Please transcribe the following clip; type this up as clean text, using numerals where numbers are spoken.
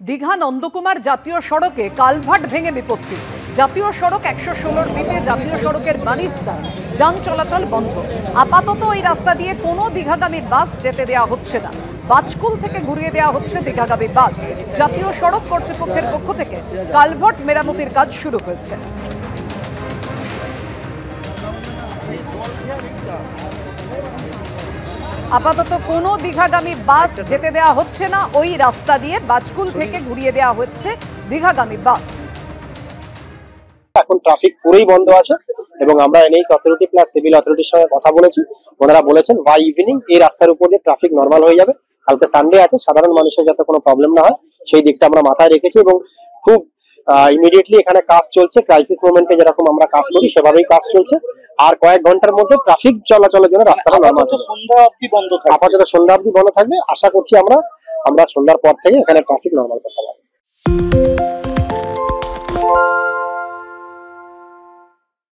দীঘা নন্দকুমার জাতীয় সড়কে কালভার্ট ভেঙে বিপত্তি। জাতীয় সড়ক ১১৬ বিতে জাতীয় সড়কের বানিস্তায় যান চলাচল বন্ধ। আপাতত এই রাস্তা দিয়ে কোনো দীঘাগামী বাস যেতে দেওয়া হচ্ছে না। বাজকুল থেকে ঘুরিয়ে দেওয়া হচ্ছে দীঘাগামী বাস। জাতীয় সড়ক কর্তৃপক্ষের পক্ষ থেকে কালভার্ট মেরামতির কাজ শুরু হয়েছে। আপাতত কোনো দীঘাগামী বাস যেতে দেওয়া হচ্ছে না। ওই রাস্তা দিয়ে বাজকুল থেকে ঘুরিয়ে দেওয়া হচ্ছে দীঘাগামী বাস। এখন ট্রাফিক পুরোই বন্ধ আছে এবং আমরা এনএইচ অথরিটি প্লাস সিভিল অথরিটির সঙ্গে কথা বলেছি। ওনারা বলেছেন বাই ইভিনিং এই রাস্তার উপর দিয়ে ট্রাফিক নর্মাল হয়ে যাবে। কালকে সানডে আছে, সাধারণ মানুষের যাতে কোনো প্রবলেম না হয় সেই দিকটা আমরা মাথায় রেখেছি এবং খুব ইমিডিয়েটলি এখানে কাজ চলছে। ক্রাইসিস মোমেন্টে যেরকম আমরা কাজ করি সেভাবেই কাজ চলছে। আর কয়েক ঘন্টার মধ্যে ট্রাফিক চলাচলের জন্য রাস্তাটা নর্মাল হবে। সন্ধ্যা অবধি বন্ধ থাকবে, আপাতত সন্ধ্যা অবধি বন্ধ থাকবে। আশা করছি আমরা সন্ধ্যার পর থেকে এখানে ট্রাফিক নর্মাল করতে পারবো।